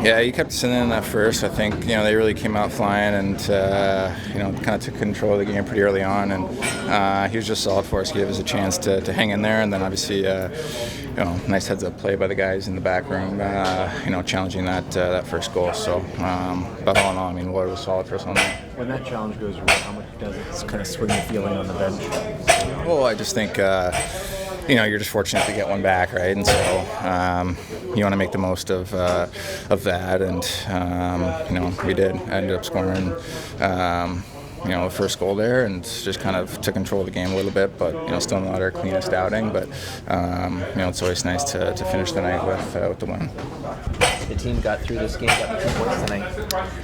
Yeah, he kept us in that first. I think they really came out flying and kind of took control of the game pretty early on, and he was just solid for us. He gave us a chance to hang in there, and then obviously nice heads up play by the guys in the back room, challenging that first goal. So, but all in all, Woll was solid for us on that. When that challenge goes right, how much does it kind of swing the feeling on the bench? Well, I just think. You're just fortunate to get one back, right? And so you want to make the most of that, and we did. I ended up scoring, the first goal there, and just kind of took control of the game a little bit, but still not our cleanest outing. But it's always nice to finish the night with the win. The team got through this game, got the 2 points tonight.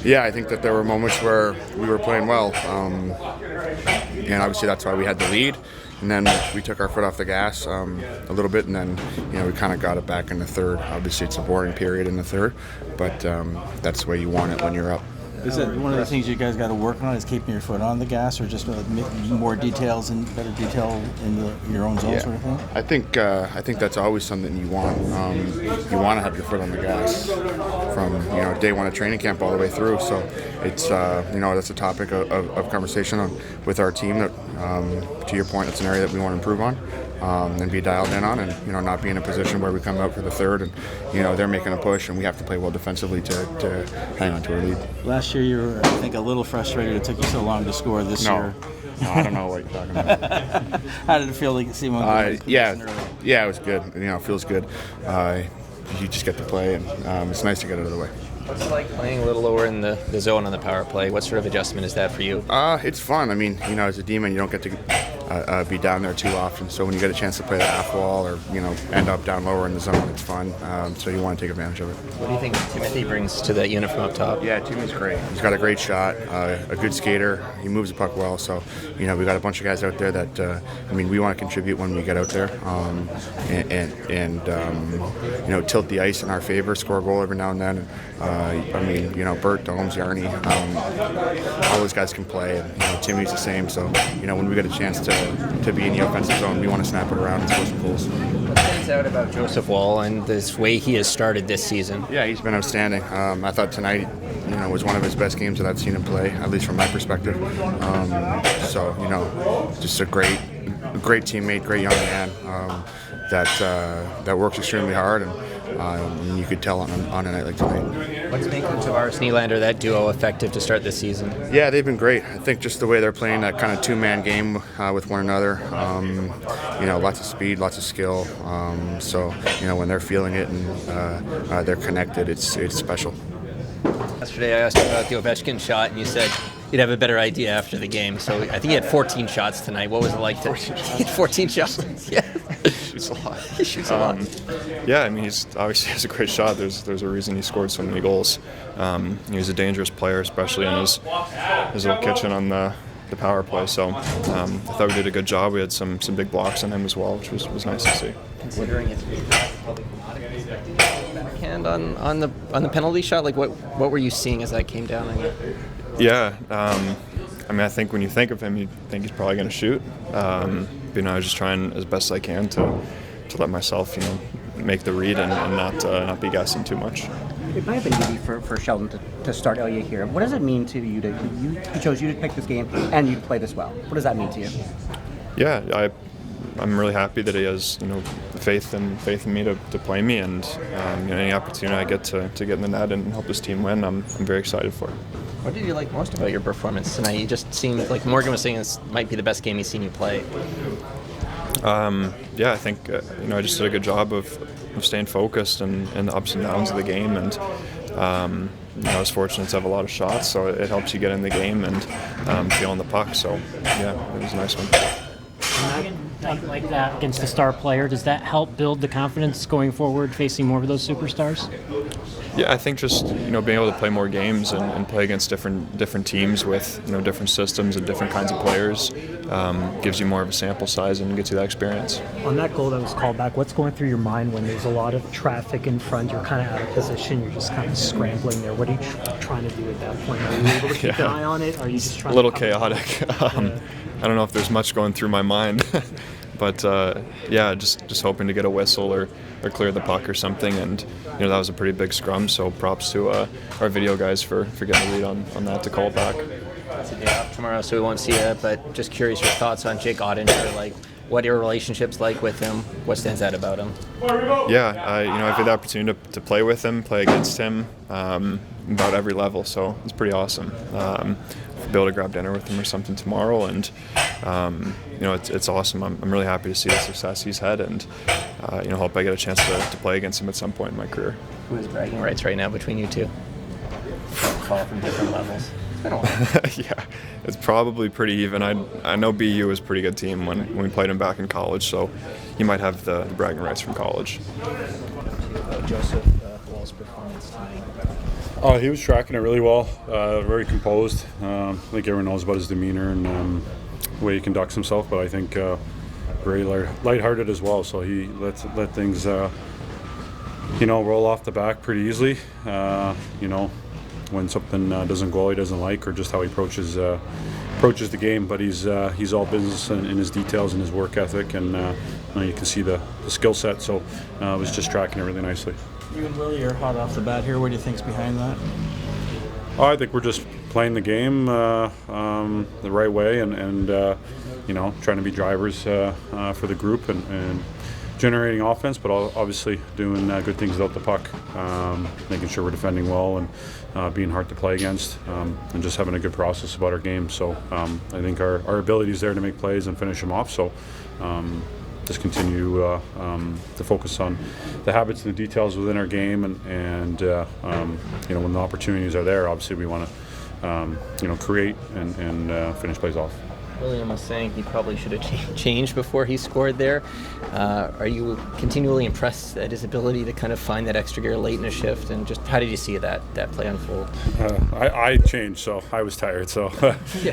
Yeah, I think that there were moments where we were playing well, and obviously that's why we had the lead. And then we took our foot off the gas a little bit, and then we kind of got it back in the third. Obviously, it's a boring period in the third, but that's the way you want it when you're up. Is it one of the things you guys got to work on? Is keeping your foot on the gas, or just more details and better detail in your own zone, sort of thing? I think that's always something you want. You want to have your foot on the gas from day one of training camp all the way through. So it's that's a topic of conversation with our team. That to your point, it's an area that we want to improve on. And be dialed in on, and not be in a position where we come out for the third and they're making a push and we have to play well defensively to hang on to our lead. Last year you were, I think, a little frustrated it took you so long to score. This year, no, I don't know what you're talking about. How did it feel to see one? Yeah, it was good. It feels good. You just get to play, and it's nice to get out of the way. What's it like playing a little lower in the zone on the power play? What sort of adjustment is that for you? It's fun. As a D-man, you don't get to be down there too often. So when you get a chance to play the half wall or end up down lower in the zone, it's fun. So you want to take advantage of it. What do you think Timothy brings to that unit from up top? Yeah, Timmy's great. He's got a great shot, a good skater. He moves the puck well. So we got a bunch of guys out there that we want to contribute when we get out there, and tilt the ice in our favor, score a goal every now and then. Bert, Domes, Yarny, all those guys can play, and Timmy's the same. So when we get a chance to be in the offensive zone, we want to snap it around and score some goals. What stands out about Joseph Woll and this way he has started this season? Yeah, he's been outstanding. I thought tonight was one of his best games that I've seen him play, at least from my perspective. Just a great teammate, great young man that works extremely hard, and you could tell on a night like tonight. What's making Tavares Nylander, that duo, effective to start this season? Yeah, they've been great. I think just the way they're playing that kind of two-man game with one another. Lots of speed, lots of skill. When they're feeling it and they're connected, it's special. Yesterday I asked you about the Ovechkin shot, and you said you'd have a better idea after the game. So I think he had 14 shots tonight. What was it like to... 14 shots? Yeah. Shoots a lot. He shoots a lot. He's obviously has a great shot. There's a reason he scored so many goals. He's a dangerous player, especially in his little kitchen on the power play. So I thought we did a good job. We had some big blocks on him as well, which was nice to see. Considering it's backhand on the penalty shot, like what were you seeing as that came down on you? Yeah, I think when you think of him, you think he's probably going to shoot. I was just trying as best I can to let myself, make the read and not be guessing too much. It might have been easy for Sheldon to start Ilya here. What does it mean to you he chose you to pick this game and you to play this well? What does that mean to you? Yeah, I'm really happy that he has faith in me to play me, and any opportunity I get to get in the net and help this team win, I'm very excited for it. What did you like most about your performance tonight? You just seemed like Morgan was saying this might be the best game he's seen you play. I think I just did a good job of staying focused and the ups and downs of the game, and I was fortunate to have a lot of shots, so it helps you get in the game and feel on the puck. So yeah, it was a nice one. Like that against a star player, does that help build the confidence going forward, facing more of those superstars? Yeah, I think just being able to play more games and play against different teams with different systems and different kinds of players gives you more of a sample size and gets you that experience. On that goal that was called back, what's going through your mind when there's a lot of traffic in front? You're kind of out of position. You're just kind of scrambling there. What are you trying to do at that point? Are you able to keep an eye on it? Or are you just trying? A little chaotic. I don't know if there's much going through my mind. But yeah, just hoping to get a whistle or clear the puck or something. And that was a pretty big scrum. So props to our video guys for getting the lead on that to call it back. It's a day off tomorrow, so we won't see you. But just curious your thoughts on Jake Ottinger, like what your relationship's like with him. What stands out about him? Yeah, I've had the opportunity to play with him, play against him, about every level. So it's pretty awesome. Be able to grab dinner with him or something tomorrow, and it's awesome. I'm really happy to see the success he's had, and hope I get a chance to play against him at some point in my career. Who has bragging rights right now between you two? Call from different levels. It's been a while. Yeah, it's probably pretty even. I know BU was a pretty good team when we played him back in college, so he might have the bragging rights from college. Joseph Woll's performance tonight. Oh, he was tracking it really well, very composed. I think everyone knows about his demeanor and the way he conducts himself, but I think very lighthearted as well. So he let things, roll off the back pretty easily. When something doesn't go, he doesn't like, or just how he approaches the game. But he's all business in his details and his work ethic, and you can see the skill set. So was just tracking it really nicely. You and Willie are hot off the bat here. What do you think's behind that? Oh, I think we're just playing the game the right way, and trying to be drivers for the group and generating offense, but obviously doing good things without the puck, making sure we're defending well and being hard to play against, and just having a good process about our game. So I think our ability is there to make plays and finish them off. So just continue to focus on the habits and the details within our game, and when the opportunities are there, obviously we want to create and finish plays off. William was saying he probably should have changed before he scored there. Are you continually impressed at his ability to kind of find that extra gear late in a shift? And just how did you see that play unfold? I changed, so I was tired. So he's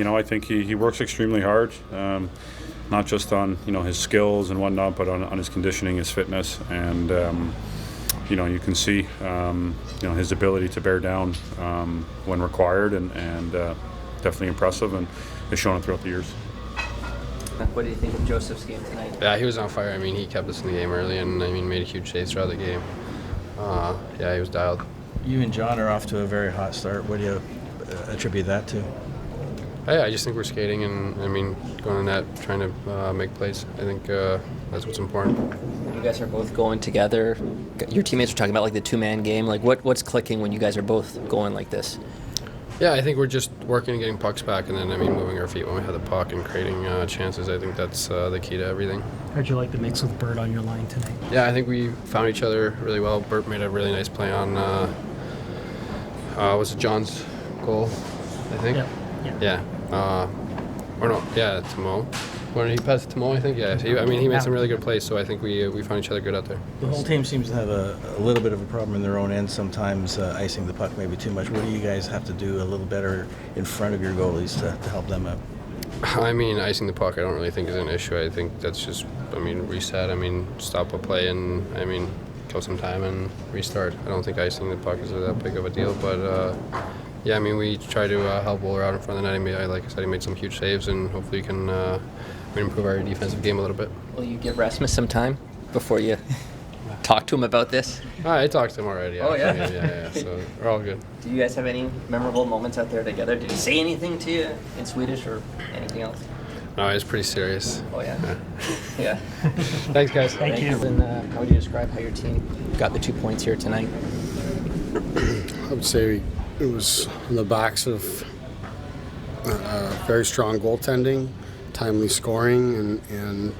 I think he works extremely hard, not just on his skills and whatnot, but on his conditioning, his fitness, and you can see his ability to bear down when required, and definitely impressive, and has shown it throughout the years. What do you think of Joseph's game tonight? Yeah, he was on fire. I mean, he kept us in the game early, and made a huge saves throughout the game. He was dialed. You and John are off to a very hot start. What do you attribute that to? I just think we're skating and, going on that, trying to make plays. I think that's what's important. You guys are both going together. Your teammates are talking about, like, the two-man game. Like, what's clicking when you guys are both going like this? Yeah, I think we're just working and getting pucks back, and then, moving our feet when we have the puck and creating chances. I think that's the key to everything. How'd you like the mix with Bert on your line tonight? Yeah, I think we found each other really well. Bert made a really nice play on, was it John's goal, I think? Yeah. Timo. When he passed to Mo, I think, yeah. He made some really good plays, so I think we found each other good out there. The whole team seems to have a little bit of a problem in their own end, sometimes icing the puck maybe too much. What do you guys have to do a little better in front of your goalies to help them out? Icing the puck I don't really think is an issue. I think that's just, reset. Stop a play and, kill some time and restart. I don't think icing the puck is that big of a deal, but... we try to help Woll out in front of the net. Like I said, he made some huge saves, and hopefully we can improve our defensive game a little bit. Will you give Rasmus some time before you talk to him about this? I talked to him already. Oh, yeah? Yeah, so we're all good. Do you guys have any memorable moments out there together? Did he say anything to you in Swedish or anything else? No, he was pretty serious. Oh, yeah? Yeah. Thanks, guys. Thank you. And how would you describe how your team got the 2 points here tonight? I would say it was on the backs of very strong goaltending, timely scoring, and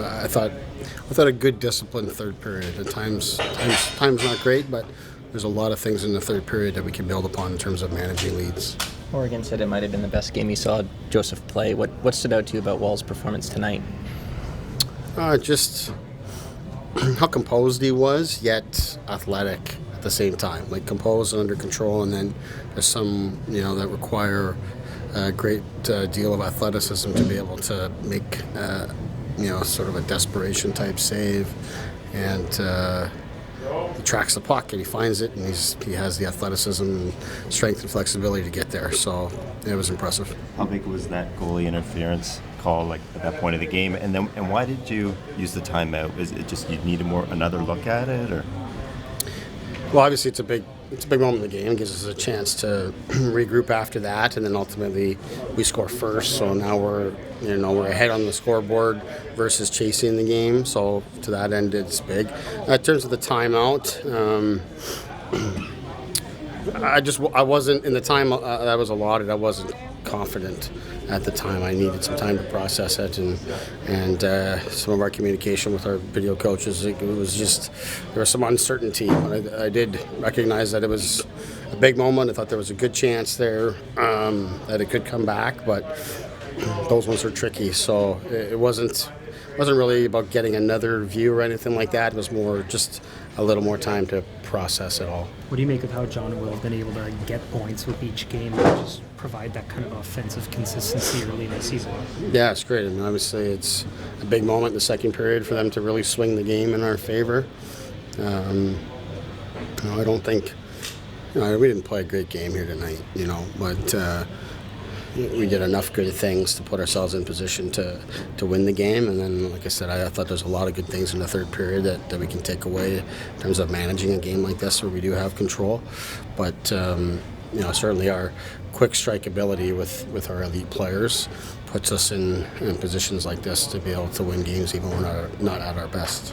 I thought a good disciplined third period. At times not great, but there's a lot of things in the third period that we can build upon in terms of managing leads. Oregon said it might have been the best game you saw Joseph play. What stood out to you about Woll's performance tonight? Just how composed he was, yet athletic at the same time, like composed and under control, and then there's some that require a great deal of athleticism to be able to make sort of a desperation type save, and he tracks the puck and he finds it, and he has the athleticism and strength and flexibility to get there. So it was impressive. How big was that goalie interference call, like at that point of the game? And why did you use the timeout? Is it just you needed another look at it, or? Well, obviously it's a big moment in the game. It gives us a chance to regroup after that, and then ultimately we score first. So now we're ahead on the scoreboard versus chasing the game. So to that end, it's big. In terms of the timeout, I wasn't in the time that was allotted. I wasn't confident at the time. I needed some time to process it, and some of our communication with our video coaches. It was just there was some uncertainty. I did recognize that it was a big moment. I thought there was a good chance there that it could come back, but those ones are tricky. So it wasn't really about getting another view or anything like that. It was more just a little more time to process it all. What do you make of how John and Will have been able to get points with each game and just provide that kind of offensive consistency early in the season? Yeah, it's great. I mean, obviously it's a big moment in the second period for them to really swing the game in our favor. I don't think we didn't play a great game here tonight, but we did enough good things to put ourselves in position to win the game. And then, like I said, I thought there's a lot of good things in the third period that we can take away in terms of managing a game like this where we do have control. But, certainly our quick strike ability with our elite players puts us in positions like this to be able to win games even when we're not at our best.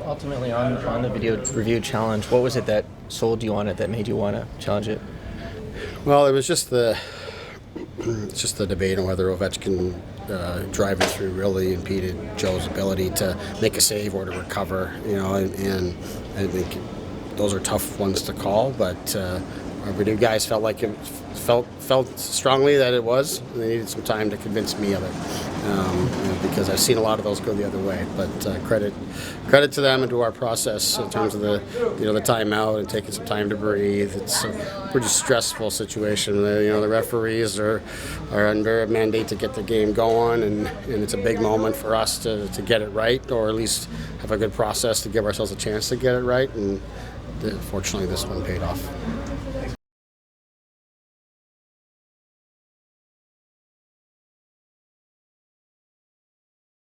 Ultimately, on the video review challenge, what was it that sold you on it, that made you want to challenge it? Well, it was just the debate on whether Ovechkin driving through Rielly impeded Joe's ability to make a save or to recover. And I think those are tough ones to call, but our video guys felt strongly that it was. And they needed some time to convince me of it because I've seen a lot of those go the other way. But credit to them and to our process in terms of the timeout and taking some time to breathe. It's a pretty stressful situation. The referees are under a mandate to get the game going, and it's a big moment for us to get it right, or at least have a good process to give ourselves a chance to get it right. And fortunately, this one paid off.